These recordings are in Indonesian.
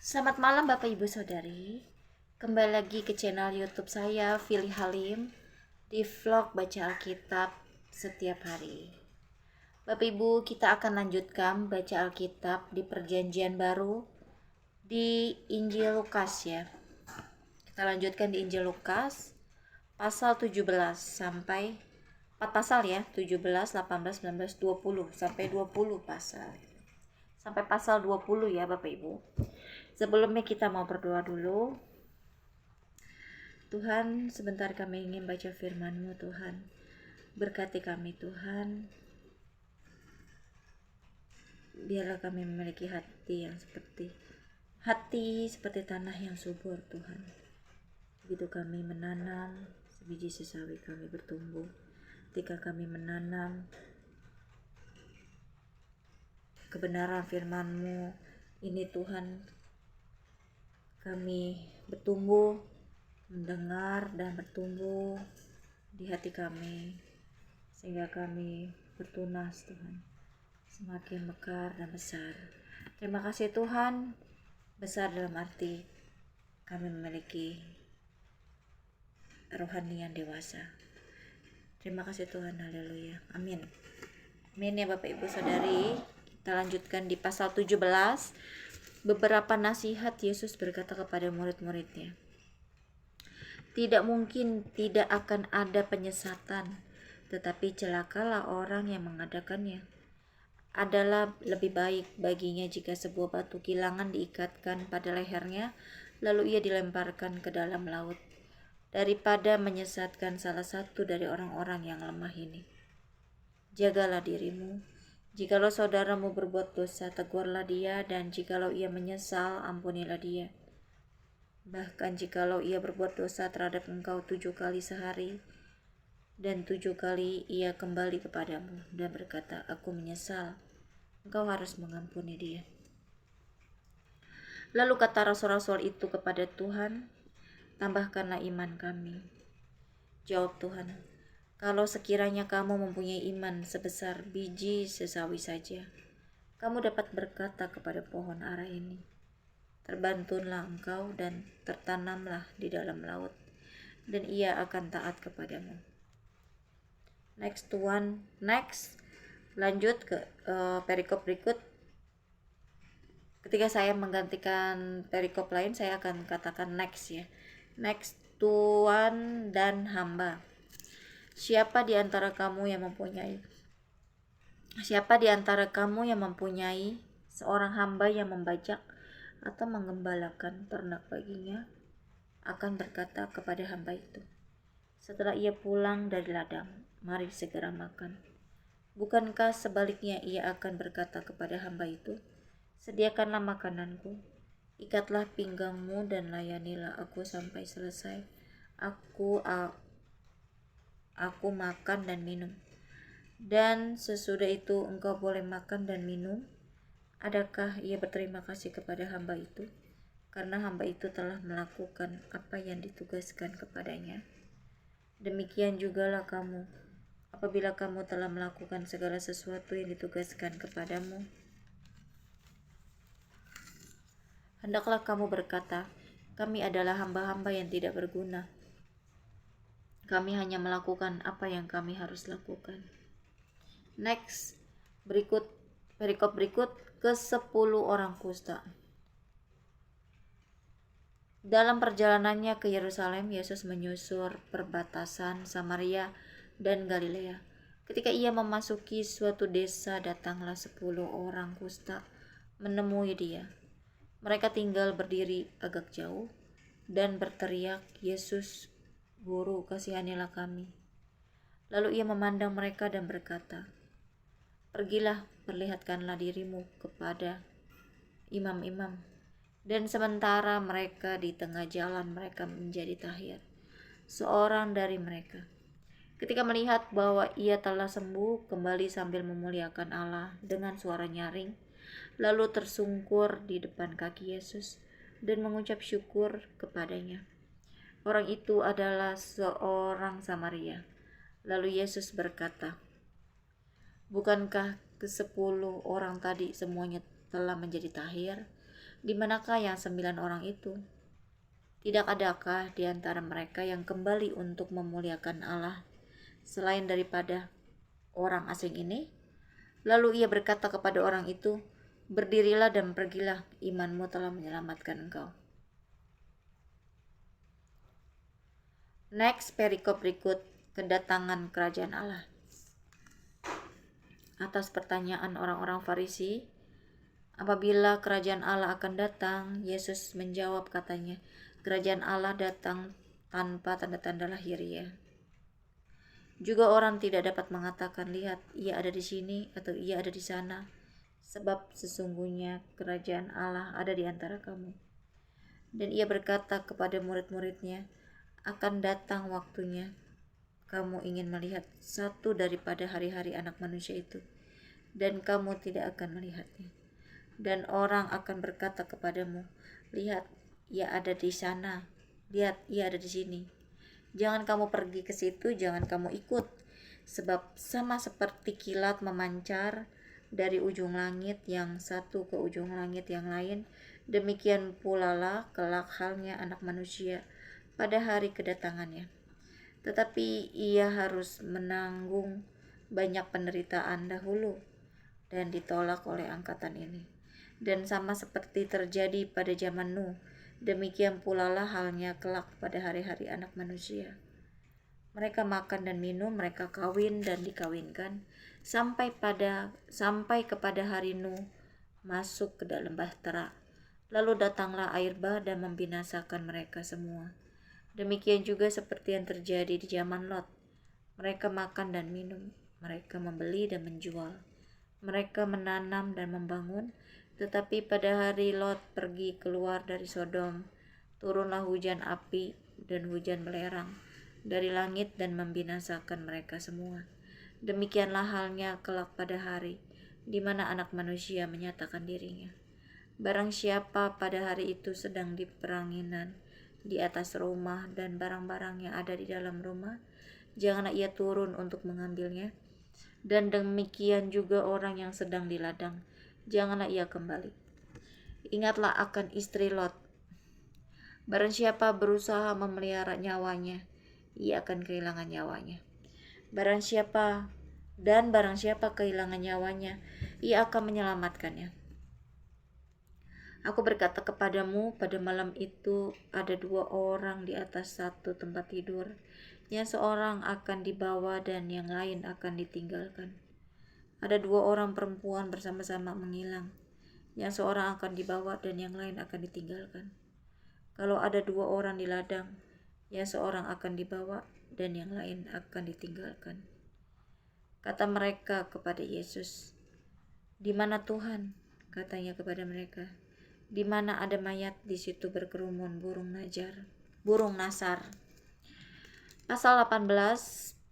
Selamat malam Bapak Ibu Saudari. Kembali lagi ke channel YouTube saya, Fili Halim, di vlog baca Alkitab setiap hari. Bapak Ibu, kita akan lanjutkan baca Alkitab di Perjanjian Baru di Injil Lukas ya. Kita lanjutkan di Injil Lukas pasal 17 sampai 4 pasal ya, 17, 18, 19, 20 sampai 20 pasal. Sampai pasal 20 ya Bapak Ibu. Sebelumnya kita mau berdoa dulu. Tuhan, sebentar kami ingin baca firman-Mu Tuhan. Berkati kami Tuhan. Biarlah kami memiliki hati seperti tanah yang subur Tuhan. Begitu kami menanam, sebiji sesawi kami bertumbuh. Ketika kami menanam kebenaran firman-Mu, ini Tuhan, kami bertumbuh, mendengar dan bertumbuh di hati kami, sehingga kami bertunas Tuhan, semakin mekar dan besar. Terima kasih Tuhan, besar dalam arti kami memiliki rohani yang dewasa. Terima kasih Tuhan, haleluya, amin. Amin ya Bapak Ibu Saudari. Kita lanjutkan di pasal 17. Beberapa nasihat Yesus berkata kepada murid-muridnya. Tidak mungkin tidak akan ada penyesatan, tetapi celakalah orang yang mengadakannya. Adalah lebih baik baginya jika sebuah batu kilangan diikatkan pada lehernya, lalu ia dilemparkan ke dalam laut, daripada menyesatkan salah satu dari orang-orang yang lemah ini. Jagalah dirimu. Jikalau saudaramu berbuat dosa, tegurlah dia, dan jikalau ia menyesal, ampunilah dia. Bahkan jikalau ia berbuat dosa terhadap engkau 7 kali sehari, dan 7 kali ia kembali kepadamu dan berkata, aku menyesal, engkau harus mengampuni dia. Lalu kata rasul-rasul itu kepada Tuhan, tambahkanlah iman kami. Jawab Tuhan, kalau sekiranya kamu mempunyai iman sebesar biji sesawi saja, kamu dapat berkata kepada pohon ara ini, terbantunlah engkau dan tertanamlah di dalam laut, dan ia akan taat kepadamu. Next, lanjut ke perikop berikut. Ketika saya menggantikan perikop lain, saya akan katakan next ya. Next, tuan dan hamba. Siapa di antara kamu yang mempunyai seorang hamba yang membajak atau mengembalakan ternak baginya, akan berkata kepada hamba itu, setelah ia pulang dari ladang, mari segera makan. Bukankah sebaliknya ia akan berkata kepada hamba itu, sediakanlah makananku, ikatlah pinggangmu dan layanilah aku sampai selesai. Aku makan dan minum, dan sesudah itu engkau boleh makan dan minum. Adakah ia berterima kasih kepada hamba itu, karena hamba itu telah melakukan apa yang ditugaskan kepadanya? Demikian jugalah kamu, apabila kamu telah melakukan segala sesuatu yang ditugaskan kepadamu, hendaklah kamu berkata, kami adalah hamba-hamba yang tidak berguna. Kami hanya melakukan apa yang kami harus lakukan. Next, perikop berikut, ke-10 orang kusta. Dalam perjalanannya ke Yerusalem, Yesus menyusur perbatasan Samaria dan Galilea. Ketika ia memasuki suatu desa, datanglah 10 orang kusta menemui dia. Mereka tinggal berdiri agak jauh dan berteriak, Yesus, Guru, kasihanilah kami. Lalu ia memandang mereka dan berkata, pergilah, perlihatkanlah dirimu kepada imam-imam. Dan sementara mereka di tengah jalan, mereka menjadi tahir. Seorang dari mereka, ketika melihat bahwa ia telah sembuh, kembali sambil memuliakan Allah dengan suara nyaring, lalu tersungkur di depan kaki Yesus dan mengucap syukur kepadanya. Orang itu adalah seorang Samaria. Lalu Yesus berkata, bukankah ke-10 orang tadi semuanya telah menjadi tahir? Di manakah yang 9 orang itu? Tidak adakah di antara mereka yang kembali untuk memuliakan Allah selain daripada orang asing ini? Lalu ia berkata kepada orang itu, berdirilah dan pergilah, imanmu telah menyelamatkan engkau. Next, perikop berikut, kedatangan kerajaan Allah. Atas pertanyaan orang-orang Farisi, apabila kerajaan Allah akan datang, Yesus menjawab katanya, kerajaan Allah datang tanpa tanda-tanda lahiriah. Juga orang tidak dapat mengatakan, lihat, ia ada di sini atau ia ada di sana, sebab sesungguhnya kerajaan Allah ada di antara kamu. Dan ia berkata kepada murid-muridnya, akan datang waktunya kamu ingin melihat satu daripada hari-hari Anak Manusia itu, dan kamu tidak akan melihatnya. Dan orang akan berkata kepadamu, lihat, ia ada di sana, lihat, ia ada di sini. Jangan kamu pergi ke situ, jangan kamu ikut, sebab sama seperti kilat memancar dari ujung langit yang satu ke ujung langit yang lain, demikian pula lah kelak halnya Anak Manusia pada hari kedatangannya. Tetapi ia harus menanggung banyak penderitaan dahulu dan ditolak oleh angkatan ini. Dan sama seperti terjadi pada zaman Nuh, demikian pula lah halnya kelak pada hari-hari Anak Manusia. Mereka makan dan minum, mereka kawin dan dikawinkan, sampai kepada hari Nuh masuk ke dalam bahtera. Lalu datanglah air bah dan membinasakan mereka semua. Demikian juga seperti yang terjadi di zaman Lot. Mereka makan dan minum, mereka membeli dan menjual, mereka menanam dan membangun. Tetapi pada hari Lot pergi keluar dari Sodom, turunlah hujan api dan hujan belerang dari langit dan membinasakan mereka semua. Demikianlah halnya kelak pada hari di mana Anak Manusia menyatakan dirinya. Barang siapa pada hari itu sedang di peranginan di atas rumah dan barang-barang yang ada di dalam rumah, janganlah ia turun untuk mengambilnya. Dan demikian juga orang yang sedang di ladang, janganlah ia kembali. Ingatlah akan istri Lot. Barang siapa berusaha memelihara nyawanya, ia akan kehilangan nyawanya. Barang siapa kehilangan nyawanya, ia akan menyelamatkannya. Aku berkata kepadamu, pada malam itu ada 2 orang di atas satu tempat tidur, yang seorang akan dibawa dan yang lain akan ditinggalkan. Ada 2 orang perempuan bersama-sama menghilang, yang seorang akan dibawa dan yang lain akan ditinggalkan. Kalau ada 2 orang di ladang, yang seorang akan dibawa dan yang lain akan ditinggalkan. Kata mereka kepada Yesus, di mana Tuhan? Katanya kepada mereka, di mana ada mayat, di situ berkerumun burung nasar. Pasal 18,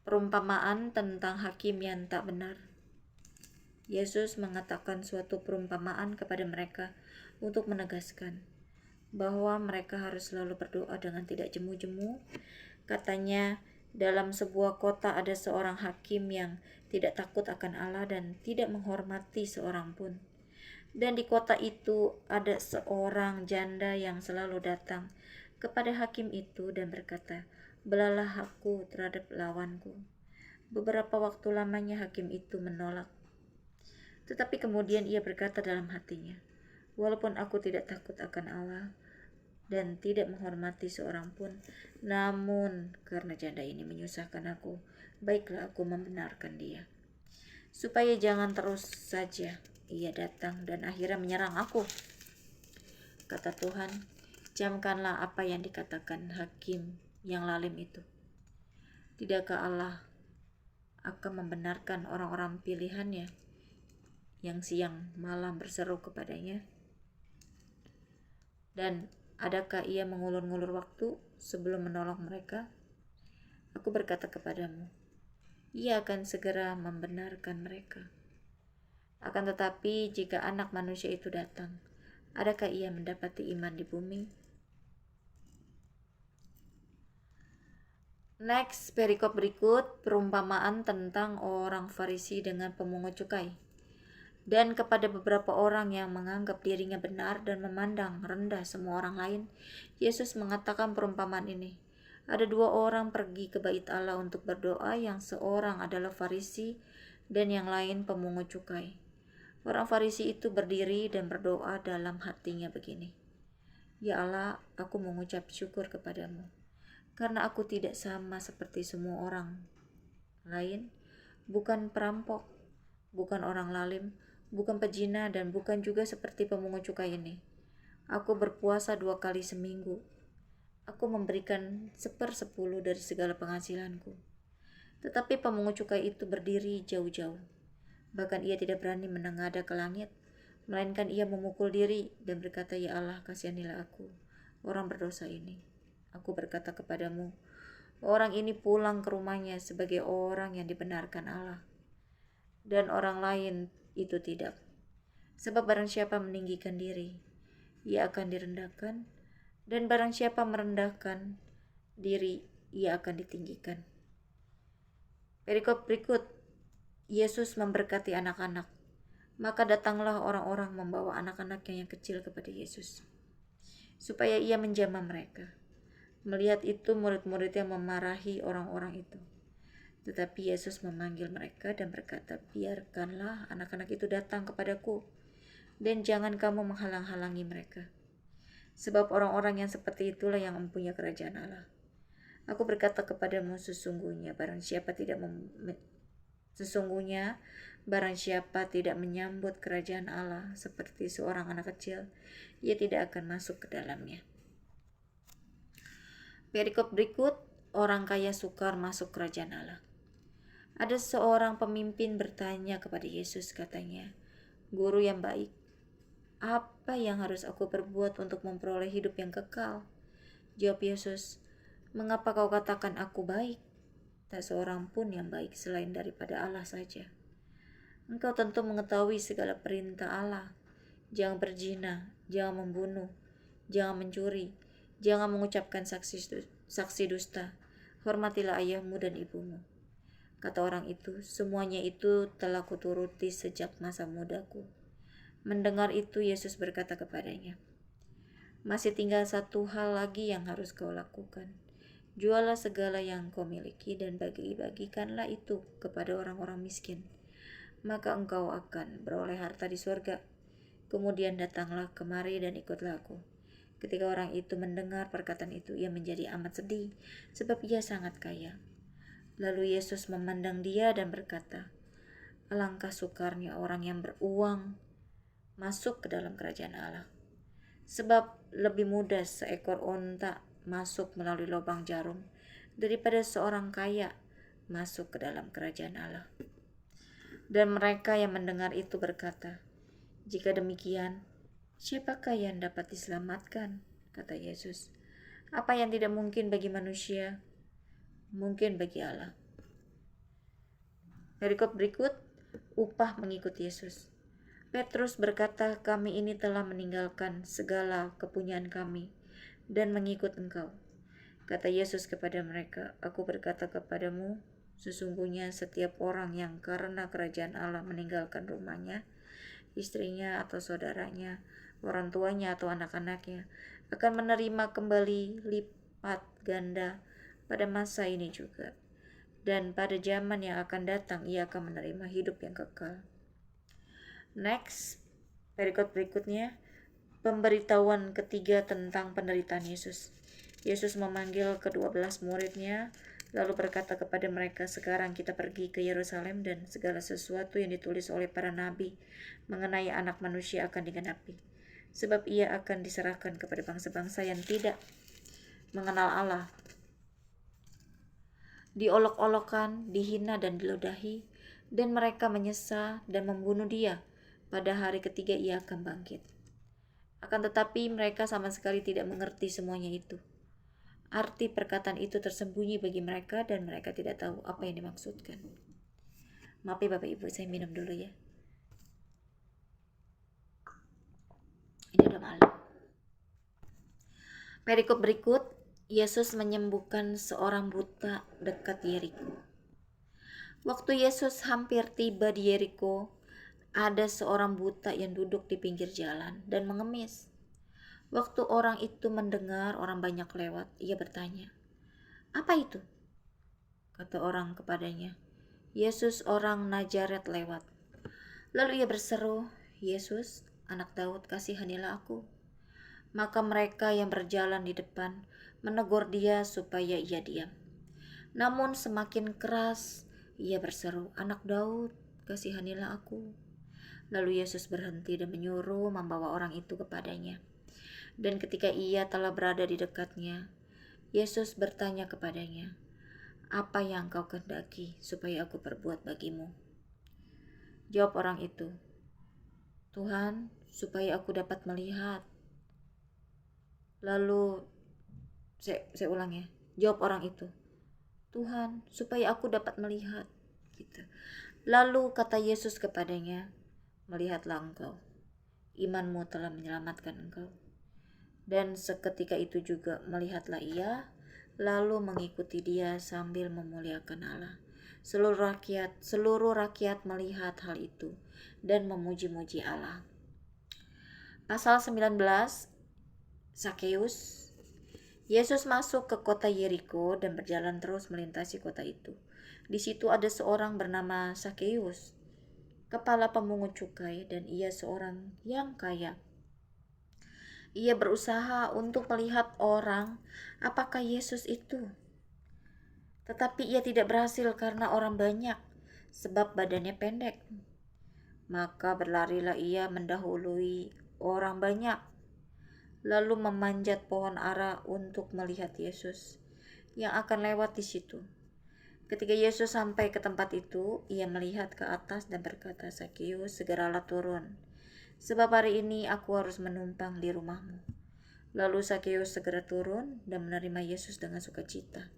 perumpamaan tentang hakim yang tak benar. Yesus mengatakan suatu perumpamaan kepada mereka untuk menegaskan bahwa mereka harus selalu berdoa dengan tidak jemu-jemu. Katanya, dalam sebuah kota ada seorang hakim yang tidak takut akan Allah dan tidak menghormati seorang pun. Dan di kota itu ada seorang janda yang selalu datang kepada hakim itu dan berkata, belalah aku terhadap lawanku. Beberapa waktu lamanya hakim itu menolak. Tetapi kemudian ia berkata dalam hatinya, walaupun aku tidak takut akan Allah dan tidak menghormati seorang pun, namun karena janda ini menyusahkan aku, baiklah aku membenarkan dia, supaya jangan terus saja ia datang dan akhirnya menyerang aku. Kata Tuhan, camkanlah apa yang dikatakan hakim yang lalim itu. Tidakkah Allah akan membenarkan orang-orang pilihannya yang siang malam berseru kepadanya? Dan adakah ia mengulur-ngulur waktu sebelum menolong mereka? Aku berkata kepadamu, ia akan segera membenarkan mereka. Akan tetapi jika Anak Manusia itu datang, adakah ia mendapati iman di bumi? Next, perikop berikut, perumpamaan tentang orang Farisi dengan pemungut cukai. Dan kepada beberapa orang yang menganggap dirinya benar dan memandang rendah semua orang lain, Yesus mengatakan perumpamaan ini. Ada dua orang pergi ke bait Allah untuk berdoa, yang seorang adalah Farisi dan yang lain pemungut cukai. Orang Farisi itu berdiri dan berdoa dalam hatinya begini. Ya Allah, aku mengucap syukur kepadamu, karena aku tidak sama seperti semua orang lain, bukan perampok, bukan orang lalim, bukan pezina, dan bukan juga seperti pemungut cukai ini. Aku berpuasa 2 kali seminggu. Aku memberikan 1/10 dari segala penghasilanku. Tetapi pemungut cukai itu berdiri jauh-jauh. Bahkan ia tidak berani menengadah ke langit, melainkan ia memukul diri dan berkata, Ya Allah, kasihanilah aku, orang berdosa ini. Aku berkata kepadamu, orang ini pulang ke rumahnya sebagai orang yang dibenarkan Allah, dan orang lain itu tidak. Sebab barang siapa meninggikan diri, ia akan direndahkan, dan barang siapa merendahkan diri, ia akan ditinggikan. Perikop berikut, Yesus memberkati anak-anak. Maka datanglah orang-orang membawa anak-anaknya yang kecil kepada Yesus, supaya ia menjamah mereka. Melihat itu, murid-muridnya memarahi orang-orang itu. Tetapi Yesus memanggil mereka dan berkata, biarkanlah anak-anak itu datang kepadaku, dan jangan kamu menghalang-halangi mereka. Sebab orang-orang yang seperti itulah yang mempunyai kerajaan Allah. Aku berkata kepadamu, sesungguhnya barang siapa tidak menyambut kerajaan Allah seperti seorang anak kecil, ia tidak akan masuk ke dalamnya. Perikop berikut, orang kaya sukar masuk kerajaan Allah. Ada seorang pemimpin bertanya kepada Yesus, katanya, Guru yang baik, apa yang harus aku perbuat untuk memperoleh hidup yang kekal? Jawab Yesus, mengapa kau katakan aku baik? Tak seorang pun yang baik selain daripada Allah saja. Engkau tentu mengetahui segala perintah Allah. Jangan berzina, jangan membunuh, jangan mencuri, jangan mengucapkan saksi dusta, hormatilah ayahmu dan ibumu. Kata orang itu, semuanya itu telah kuturuti sejak masa mudaku. Mendengar itu, Yesus berkata kepadanya, masih tinggal satu hal lagi yang harus kau lakukan. Jualah segala yang kau miliki dan bagi-bagikanlah itu kepada orang-orang miskin. Maka engkau akan beroleh harta di surga. Kemudian datanglah kemari dan ikutlah aku. Ketika orang itu mendengar perkataan itu, ia menjadi amat sedih, sebab ia sangat kaya. Lalu Yesus memandang dia dan berkata, alangkah sukarnya orang yang beruang masuk ke dalam kerajaan Allah. Sebab lebih mudah seekor onta masuk melalui lubang jarum daripada seorang kaya masuk ke dalam kerajaan Allah. Dan mereka yang mendengar itu berkata, jika demikian, siapakah yang dapat diselamatkan? Kata Yesus, apa yang tidak mungkin bagi manusia, mungkin bagi Allah. Perikop berikut, upah mengikut Yesus. Petrus berkata, kami ini telah meninggalkan segala kepunyaan kami dan mengikut engkau. Kata Yesus kepada mereka, aku berkata kepadamu, sesungguhnya setiap orang yang karena kerajaan Allah meninggalkan rumahnya, istrinya atau saudaranya, orang tuanya atau anak-anaknya, akan menerima kembali lipat ganda pada masa ini juga. Dan pada zaman yang akan datang, ia akan menerima hidup yang kekal. Next, perikop berikutnya, pemberitahuan ketiga tentang penderitaan Yesus. Yesus memanggil ke-12 muridnya, lalu berkata kepada mereka, sekarang kita pergi ke Yerusalem dan segala sesuatu yang ditulis oleh para nabi mengenai anak manusia akan digenapi. Sebab ia akan diserahkan kepada bangsa-bangsa yang tidak mengenal Allah. Diolok-olokkan, dihina dan diludahi, dan mereka menyesal dan membunuh dia. Pada hari ketiga ia akan bangkit. Akan tetapi mereka sama sekali tidak mengerti semuanya itu. Arti perkataan itu tersembunyi bagi mereka dan mereka tidak tahu apa yang dimaksudkan. Maaf ya Bapak Ibu, saya minum dulu ya. Ini udah malam. Perikop berikut, Yesus menyembuhkan seorang buta dekat Yeriko. Waktu Yesus hampir tiba di Yeriko, ada seorang buta yang duduk di pinggir jalan dan mengemis. Waktu orang itu mendengar orang banyak lewat, ia bertanya, "Apa itu?" Kata orang kepadanya, "Yesus orang Nazaret lewat." Lalu ia berseru, "Yesus, anak Daud, kasihanilah aku." Maka mereka yang berjalan di depan menegur dia supaya ia diam. Namun semakin keras ia berseru, "Anak Daud, kasihanilah aku." Lalu Yesus berhenti dan menyuruh membawa orang itu kepadanya. Dan ketika ia telah berada di dekatnya, Yesus bertanya kepadanya, "Apa yang kau kehendaki supaya aku perbuat bagimu?" Jawab orang itu, "Tuhan, supaya aku dapat melihat." Lalu, saya ulang ya. Jawab orang itu, "Tuhan, supaya aku dapat melihat." Gitu. Lalu kata Yesus kepadanya, "Melihatlah engkau, imanmu telah menyelamatkan engkau." Dan seketika itu juga melihatlah ia, lalu mengikuti dia sambil memuliakan Allah. Seluruh rakyat melihat hal itu dan memuji-muji Allah. Pasal 19, Sakeus. Yesus masuk ke kota Yeriko dan berjalan terus melintasi kota itu. Di situ ada seorang bernama Sakeus, kepala pemungut cukai, dan ia seorang yang kaya. Ia berusaha untuk melihat orang apakah Yesus itu. Tetapi ia tidak berhasil karena orang banyak, sebab badannya pendek. Maka berlarilah ia mendahului orang banyak, lalu memanjat pohon ara untuk melihat Yesus yang akan lewat di situ. Ketika Yesus sampai ke tempat itu, ia melihat ke atas dan berkata, "Sakeus, segeralah turun, sebab hari ini aku harus menumpang di rumahmu." Lalu Sakeus segera turun dan menerima Yesus dengan sukacita.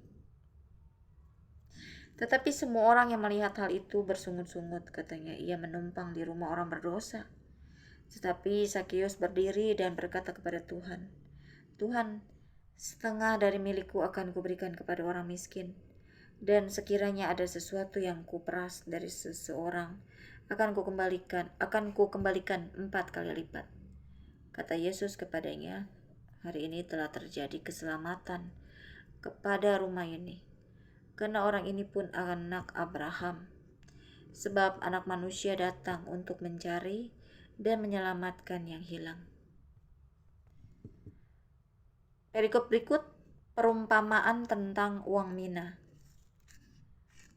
Tetapi semua orang yang melihat hal itu bersungut-sungut, katanya, "Ia menumpang di rumah orang berdosa." Tetapi Sakeus berdiri dan berkata kepada Tuhan, "Tuhan, setengah dari milikku akan kuberikan kepada orang miskin. Dan sekiranya ada sesuatu yang kuperas dari seseorang, akan kukembalikan 4 kali lipat." Kata Yesus kepadanya, "Hari ini telah terjadi keselamatan kepada rumah ini, karena orang ini pun anak Abraham. Sebab Anak Manusia datang untuk mencari dan menyelamatkan yang hilang." Perikop berikut, perumpamaan tentang uang mina.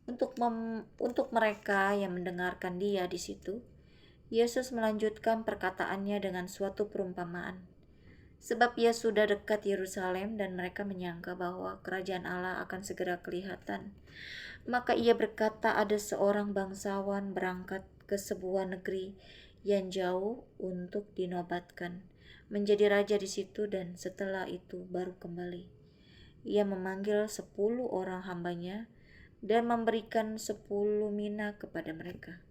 Untuk mereka yang mendengarkan dia di situ, Yesus melanjutkan perkataannya dengan suatu perumpamaan. Sebab ia sudah dekat Yerusalem dan mereka menyangka bahwa kerajaan Allah akan segera kelihatan. Maka ia berkata, ada seorang bangsawan berangkat ke sebuah negeri yang jauh untuk dinobatkan menjadi raja di situ, dan setelah itu baru kembali. Ia memanggil 10 orang hambanya dan memberikan 10 mina kepada mereka.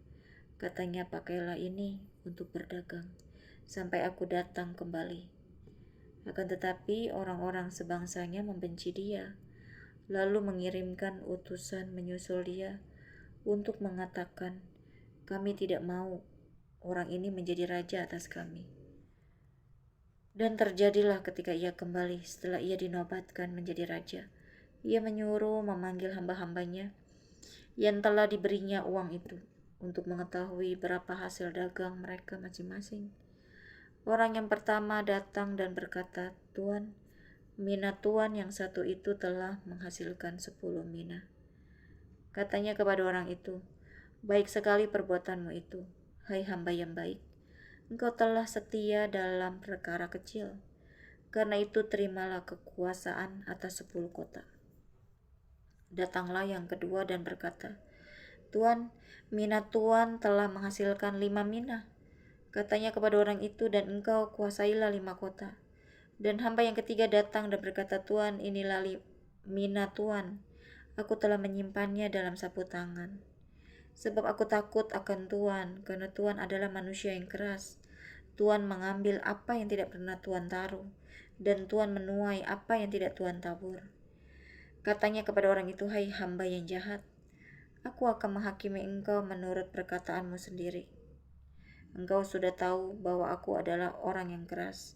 Katanya, "Pakailah ini untuk berdagang sampai aku datang kembali." Akan tetapi orang-orang sebangsanya membenci dia, lalu mengirimkan utusan menyusul dia untuk mengatakan, "Kami tidak mau orang ini menjadi raja atas kami." Dan terjadilah ketika ia kembali setelah ia dinobatkan menjadi raja, ia menyuruh memanggil hamba-hambanya yang telah diberinya uang itu untuk mengetahui berapa hasil dagang mereka masing-masing. Orang yang pertama datang dan berkata, "Tuan, mina tuan yang satu itu telah menghasilkan 10 mina." Katanya kepada orang itu, "Baik sekali perbuatanmu itu, hai hamba yang baik. Engkau telah setia dalam perkara kecil. Karena itu terimalah kekuasaan atas 10 kota." Datanglah yang kedua dan berkata, "Tuan, mina tuan telah menghasilkan 5 mina." Katanya kepada orang itu, "Dan engkau kuasailah 5 kota." Dan hamba yang ketiga datang dan berkata, "Tuan, inilah mina tuan. Aku telah menyimpannya dalam sapu tangan. Sebab aku takut akan Tuan, karena Tuan adalah manusia yang keras. Tuan mengambil apa yang tidak pernah Tuan taruh, dan Tuan menuai apa yang tidak Tuan tabur." Katanya kepada orang itu, "Hai hamba yang jahat, aku akan menghakimi engkau menurut perkataanmu sendiri." Engkau sudah tahu bahwa aku adalah orang yang keras,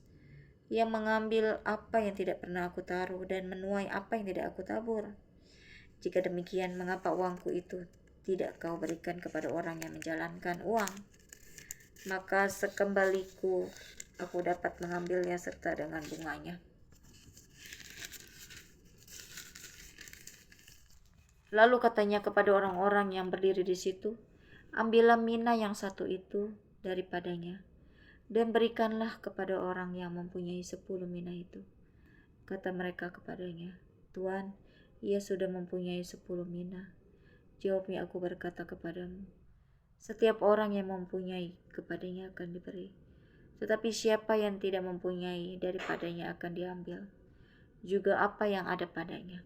yang mengambil apa yang tidak pernah aku taruh dan menuai apa yang tidak aku tabur. Jika demikian, mengapa uangku itu tidak kau berikan kepada orang yang menjalankan uang? Maka sekembaliku aku dapat mengambilnya serta dengan bunganya. Lalu katanya kepada orang-orang yang berdiri di situ, ambillah mina yang satu itu daripadanya, dan berikanlah kepada orang yang mempunyai 10 mina itu. Kata mereka kepadanya, Tuan, ia sudah mempunyai 10 mina. Jawabnya, aku berkata kepadamu, setiap orang yang mempunyai, kepadanya akan diberi. Tetapi siapa yang tidak mempunyai, daripadanya akan diambil juga apa yang ada padanya.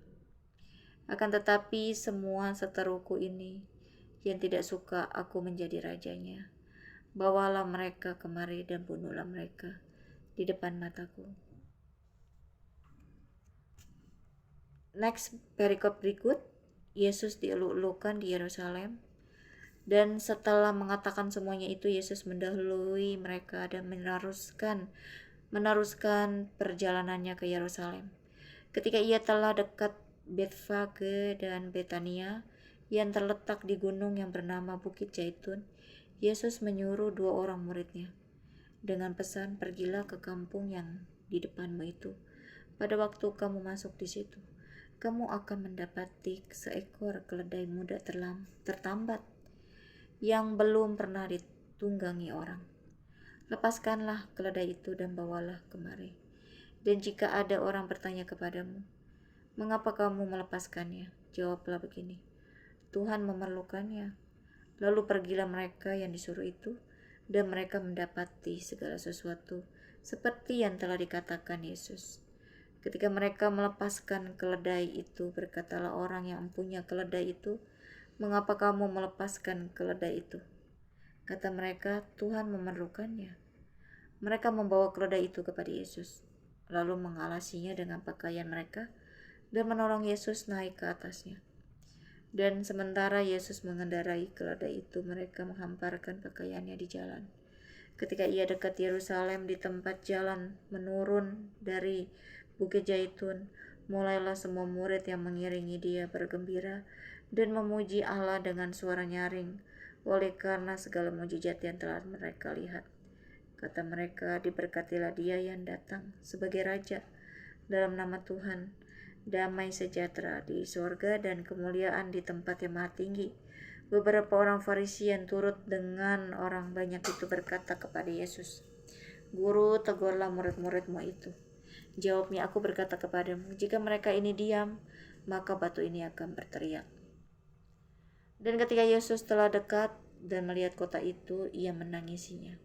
Akan tetapi semua seteruku ini yang tidak suka aku menjadi rajanya, bawalah mereka kemari dan bunuhlah mereka di depan mataku. Next, perikop berikut, Yesus dieluk-elukan di Yerusalem. Dan setelah mengatakan semuanya itu, Yesus mendahului mereka dan meneruskan perjalanannya ke Yerusalem. Ketika ia telah dekat Betfage dan Betania yang terletak di gunung yang bernama Bukit Zaitun, Yesus menyuruh 2 orang muridnya dengan pesan, pergilah ke kampung yang di depanmu itu. Pada waktu kamu masuk di situ, kamu akan mendapati seekor keledai muda tertambat yang belum pernah ditunggangi orang. Lepaskanlah keledai itu dan bawalah kemari. Dan jika ada orang bertanya kepadamu, mengapa kamu melepaskannya? Jawablah begini, Tuhan memerlukannya. Lalu pergilah mereka yang disuruh itu, dan mereka mendapati segala sesuatu seperti yang telah dikatakan Yesus. Ketika mereka melepaskan keledai itu, berkatalah orang yang punya keledai itu, mengapa kamu melepaskan keledai itu? Kata mereka, Tuhan memerlukannya. Mereka membawa keledai itu kepada Yesus, lalu mengalasinya dengan pakaian mereka, dan menolong Yesus naik ke atasnya. Dan sementara Yesus mengendarai keledai itu, mereka menghamparkan pakaiannya di jalan. Ketika ia dekat Yerusalem, di tempat jalan menurun dari Bukit Zaitun, mulailah semua murid yang mengiringi dia bergembira dan memuji Allah dengan suara nyaring, oleh karena segala mujizat yang telah mereka lihat. Kata mereka, diberkatilah dia yang datang sebagai Raja dalam nama Tuhan. Damai sejahtera di sorga dan kemuliaan di tempat yang maha tinggi. Beberapa orang Farisi yang turut dengan orang banyak itu berkata kepada Yesus, Guru, tegurlah murid-muridmu itu. Jawabnya, aku berkata kepadamu, jika mereka ini diam, maka batu ini akan berteriak. Dan ketika Yesus telah dekat dan melihat kota itu, ia menangisinya.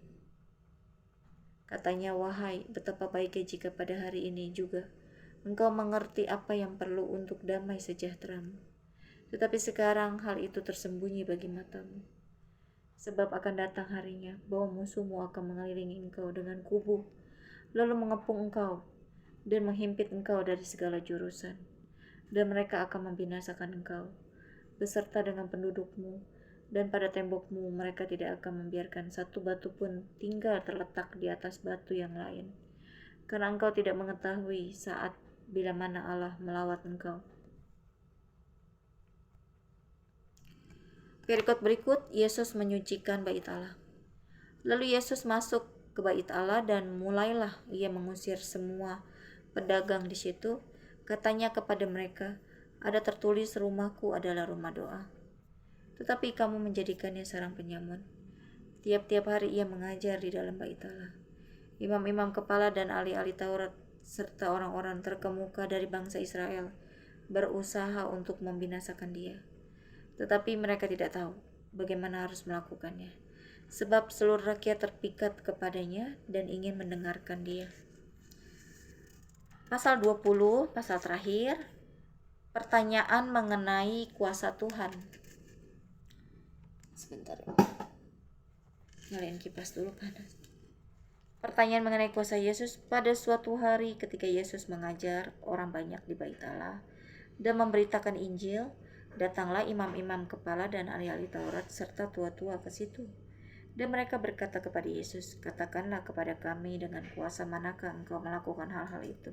Katanya, wahai, betapa baiknya jika pada hari ini juga engkau mengerti apa yang perlu untuk damai sejahteramu. Tetapi sekarang hal itu tersembunyi bagi matamu. Sebab akan datang harinya bahwa musuhmu akan mengelilingi engkau dengan kubu, lalu mengepung engkau dan menghimpit engkau dari segala jurusan. Dan mereka akan membinasakan engkau beserta dengan pendudukmu, dan pada tembokmu mereka tidak akan membiarkan satu batu pun tinggal terletak di atas batu yang lain. Karena engkau tidak mengetahui saat bila mana Allah melawat engkau. Perikop berikut, Yesus menyucikan bait Allah. Lalu Yesus masuk ke bait Allah dan mulailah ia mengusir semua pedagang di situ. Katanya kepada mereka, ada tertulis rumahku adalah rumah doa, tetapi kamu menjadikannya sarang penyamun. Tiap-tiap hari ia mengajar di dalam bait Allah. Imam-imam kepala dan ahli-ahli Taurat serta orang-orang terkemuka dari bangsa Israel berusaha untuk membinasakan dia. Tetapi mereka tidak tahu bagaimana harus melakukannya, sebab seluruh rakyat terpikat kepadanya dan ingin mendengarkan dia. Pasal 20, pasal terakhir, pertanyaan mengenai kuasa Tuhan. Sebentar, nyalain kipas dulu panas. Pertanyaan mengenai kuasa Yesus. Pada suatu hari ketika Yesus mengajar orang banyak di bait Allah dan memberitakan Injil, datanglah imam-imam kepala dan ahli-ahli Taurat serta tua-tua ke situ. Dan mereka berkata kepada Yesus, "Katakanlah kepada kami, dengan kuasa manakah engkau melakukan hal-hal itu?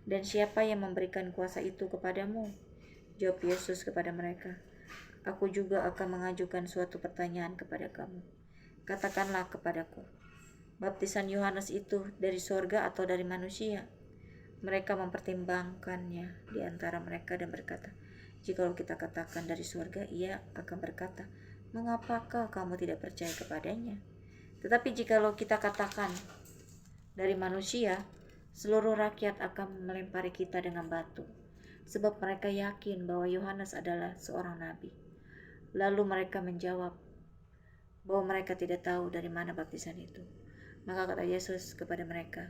Dan siapa yang memberikan kuasa itu kepadamu?" Jawab Yesus kepada mereka, "Aku juga akan mengajukan suatu pertanyaan kepada kamu. Katakanlah kepadaku, baptisan Yohanes itu dari sorga atau dari manusia?" Mereka mempertimbangkannya di antara mereka dan berkata, "Jikalau kita katakan dari sorga, ia akan berkata, 'Mengapakah kamu tidak percaya kepadanya?' Tetapi jikalau kita katakan dari manusia, seluruh rakyat akan melempari kita dengan batu, sebab mereka yakin bahwa Yohanes adalah seorang nabi." Lalu mereka menjawab bahwa mereka tidak tahu dari mana baptisan itu. Maka kata Yesus kepada mereka,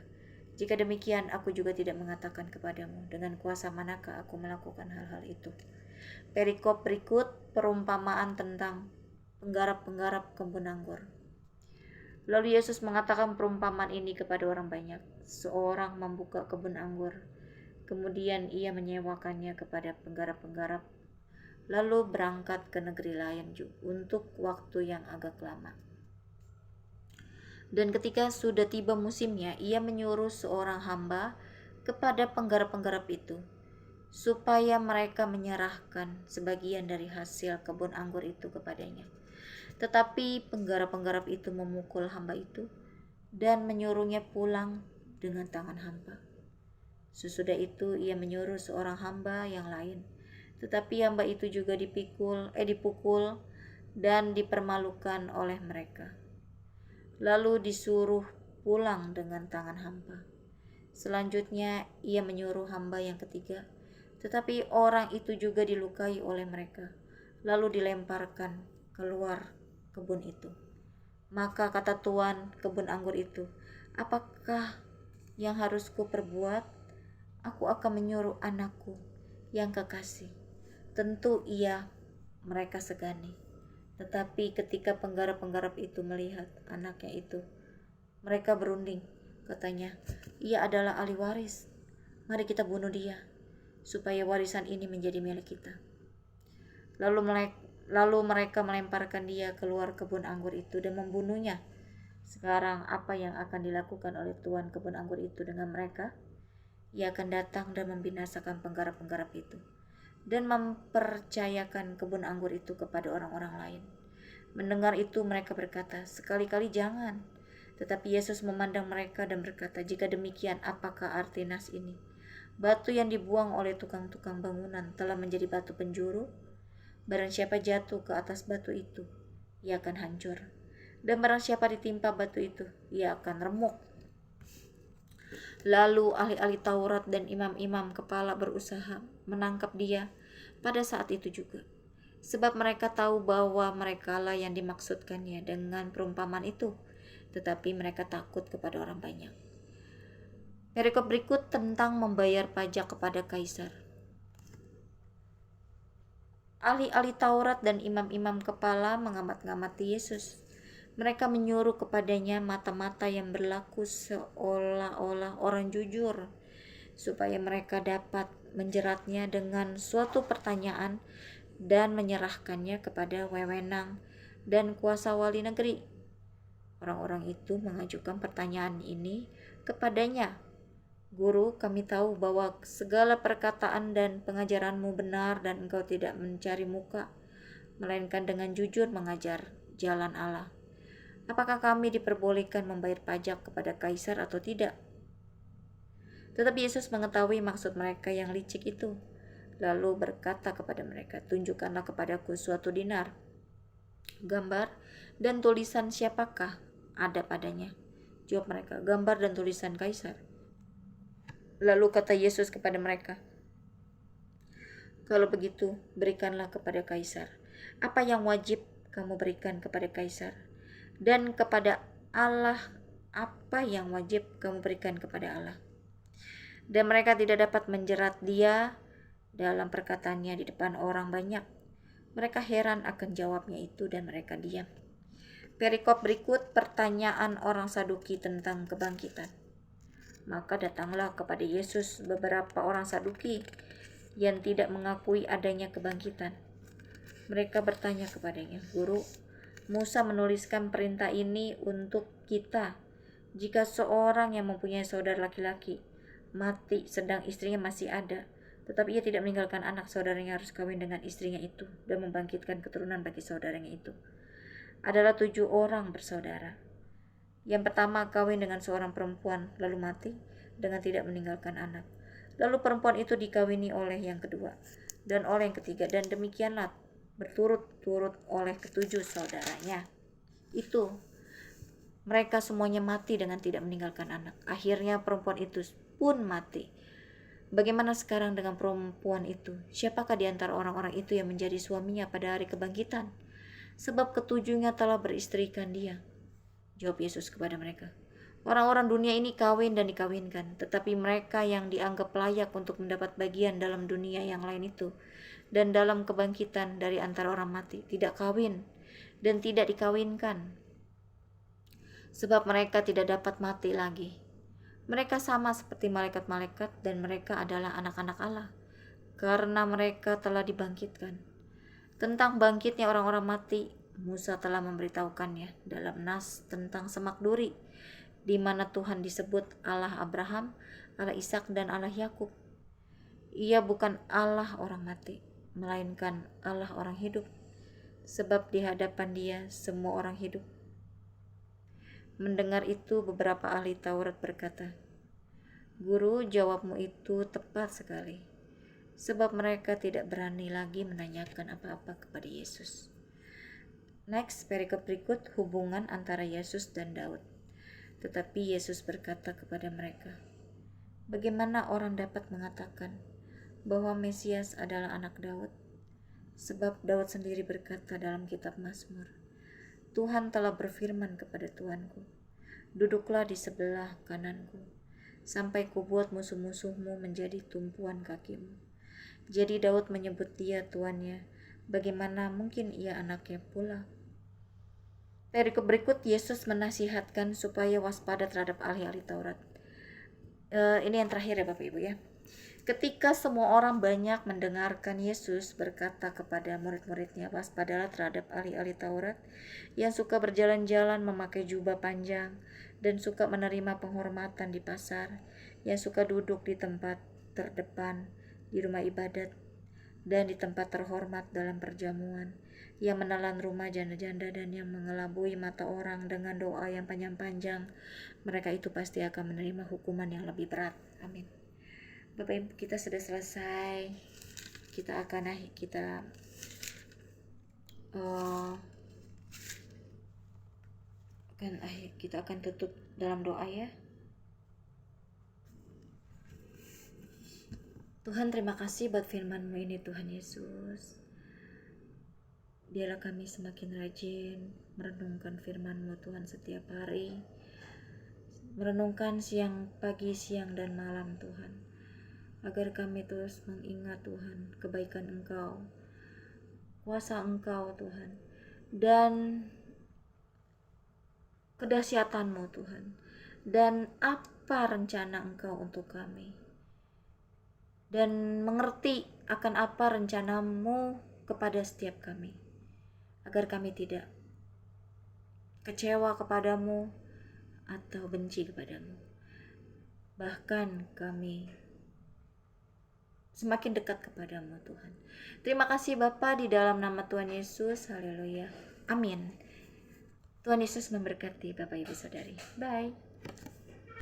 "Jika demikian, aku juga tidak mengatakan kepadamu dengan kuasa manakah aku melakukan hal-hal itu." Perikop berikut perumpamaan tentang penggarap-penggarap kebun anggur. Lalu Yesus mengatakan perumpamaan ini kepada orang banyak. Seorang membuka kebun anggur, kemudian ia menyewakannya kepada penggarap-penggarap, lalu berangkat ke negeri lain untuk waktu yang agak lama. Dan ketika sudah tiba musimnya, ia menyuruh seorang hamba kepada penggarap-penggarap itu, supaya mereka menyerahkan sebagian dari hasil kebun anggur itu kepadanya. Tetapi penggarap-penggarap itu memukul hamba itu dan menyuruhnya pulang dengan tangan hampa. Sesudah itu ia menyuruh seorang hamba yang lain, tetapi hamba itu juga dipukul dan dipermalukan oleh mereka. Lalu disuruh pulang dengan tangan hampa. Selanjutnya ia menyuruh hamba yang ketiga, tetapi orang itu juga dilukai oleh mereka, lalu dilemparkan keluar kebun itu. Maka kata tuan kebun anggur itu, "Apakah yang harus kuperbuat? Aku akan menyuruh anakku yang kekasih." Tentu mereka segani. Tetapi ketika penggarap-penggarap itu melihat anaknya itu, mereka berunding. Katanya, "Ia adalah ahli waris. Mari kita bunuh dia, supaya warisan ini menjadi milik kita." Lalu mereka melemparkan dia keluar kebun anggur itu dan membunuhnya. Sekarang apa yang akan dilakukan oleh tuan kebun anggur itu dengan mereka? Ia akan datang dan membinasakan penggarap-penggarap itu, dan mempercayakan kebun anggur itu kepada orang-orang lain. Mendengar itu mereka berkata, "Sekali-kali jangan." Tetapi Yesus memandang mereka dan berkata, "Jika demikian, apakah arti nas ini? Batu yang dibuang oleh tukang-tukang bangunan telah menjadi batu penjuru. Barang siapa jatuh ke atas batu itu, ia akan hancur. Dan barang siapa ditimpa batu itu, ia akan remuk." Lalu ahli-ahli Taurat dan imam-imam kepala berusaha menangkap dia pada saat itu juga, sebab mereka tahu bahwa merekalah yang dimaksudkannya dengan perumpamaan itu, tetapi mereka takut kepada orang banyak. Perikop berikut tentang membayar pajak kepada kaisar. Ahli-ahli Taurat dan imam-imam kepala mengamat-ngamati Yesus. Mereka menyuruh kepadanya mata-mata yang berlaku seolah-olah orang jujur, supaya mereka dapat menjeratnya dengan suatu pertanyaan dan menyerahkannya kepada wewenang dan kuasa wali negeri. Orang-orang itu mengajukan pertanyaan ini kepadanya, "Guru, kami tahu bahwa segala perkataan dan pengajaranmu benar dan engkau tidak mencari muka, melainkan dengan jujur mengajar jalan Allah. Apakah kami diperbolehkan membayar pajak kepada kaisar atau tidak?" Tetapi Yesus mengetahui maksud mereka yang licik itu, lalu berkata kepada mereka, "Tunjukkanlah kepadaku suatu dinar. Gambar dan tulisan siapakah ada padanya?" Jawab mereka, "Gambar dan tulisan kaisar." Lalu kata Yesus kepada mereka, "Kalau begitu, berikanlah kepada kaisar apa yang wajib kamu berikan kepada kaisar, dan kepada Allah apa yang wajib kamu berikan kepada Allah." Dan mereka tidak dapat menjerat dia dalam perkataannya di depan orang banyak. Mereka heran akan jawabnya itu dan mereka diam. Perikop berikut pertanyaan orang Saduki tentang kebangkitan. Maka datanglah kepada Yesus beberapa orang Saduki yang tidak mengakui adanya kebangkitan. Mereka bertanya kepadanya, "Guru, Musa menuliskan perintah ini untuk kita. Jika seorang yang mempunyai saudara laki-laki mati sedang istrinya masih ada, tetapi ia tidak meninggalkan anak, saudaranya harus kawin dengan istrinya itu dan membangkitkan keturunan bagi saudaranya itu. Adalah 7 orang bersaudara. Yang pertama kawin dengan seorang perempuan lalu mati dengan tidak meninggalkan anak. Lalu perempuan itu dikawini oleh yang kedua dan oleh yang ketiga, dan demikianlah berturut-turut oleh ketujuh saudaranya. Itu mereka semuanya mati dengan tidak meninggalkan anak. Akhirnya perempuan itu pun mati. Bagaimana sekarang dengan perempuan itu? Siapakah di antara orang-orang itu yang menjadi suaminya pada hari kebangkitan? Sebab ketujuhnya telah beristrikan dia. Jawab Yesus kepada mereka, orang-orang dunia ini kawin dan dikawinkan, tetapi mereka yang dianggap layak untuk mendapat bagian dalam dunia yang lain itu dan dalam kebangkitan dari antara orang mati tidak kawin dan tidak dikawinkan, sebab mereka tidak dapat mati lagi. Mereka sama seperti malaikat-malaikat dan mereka adalah anak-anak Allah, karena mereka telah dibangkitkan. Tentang bangkitnya orang-orang mati, Musa telah memberitahukannya dalam nas tentang semak duri, di mana Tuhan disebut Allah Abraham, Allah Ishak, dan Allah Yakub. Ia bukan Allah orang mati, melainkan Allah orang hidup, sebab di hadapan Dia semua orang hidup. Mendengar itu, beberapa ahli Taurat berkata, "Guru, jawabmu itu tepat sekali." Sebab mereka tidak berani lagi menanyakan apa-apa kepada Yesus. Next, perikop berikut, hubungan antara Yesus dan Daud. Tetapi Yesus berkata kepada mereka, "Bagaimana orang dapat mengatakan bahwa Mesias adalah anak Daud? Sebab Daud sendiri berkata dalam kitab Mazmur, Tuhan telah berfirman kepada Tuanku, duduklah di sebelah kananku, sampai kubuat musuh-musuhmu menjadi tumpuan kakimu." Jadi Daud menyebut dia tuannya, bagaimana mungkin ia anaknya pula? Perikop berikut, Yesus menasihatkan supaya waspada terhadap ahli-ahli Taurat. Ini yang terakhir ya Bapak Ibu ya. Ketika semua orang banyak mendengarkan Yesus berkata kepada murid-muridnya, waspadalah terhadap ahli-ahli Taurat yang suka berjalan-jalan memakai jubah panjang dan suka menerima penghormatan di pasar, yang suka duduk di tempat terdepan di rumah ibadat dan di tempat terhormat dalam perjamuan, yang menelan rumah janda-janda dan yang mengelabui mata orang dengan doa yang panjang-panjang. Mereka itu pasti akan menerima hukuman yang lebih berat. Amin. Bapak Ibu, kita sudah selesai. Kita akan tutup dalam doa ya. Tuhan, terima kasih buat firman-Mu ini Tuhan Yesus. Biarlah kami semakin rajin merenungkan firman-Mu Tuhan setiap hari. Merenungkan siang, pagi, siang, dan malam Tuhan. Agar kami terus mengingat Tuhan kebaikan Engkau, kuasa Engkau Tuhan, dan kedahsyatan-Mu Tuhan, dan apa rencana Engkau untuk kami, dan mengerti akan apa rencana-Mu kepada setiap kami, agar kami tidak kecewa kepadamu atau benci kepadamu. Bahkan kami semakin dekat kepadamu Tuhan. Terima kasih Bapa, di dalam nama Tuhan Yesus. Haleluya. Amin. Tuhan Yesus memberkati Bapak Ibu Saudari. Bye.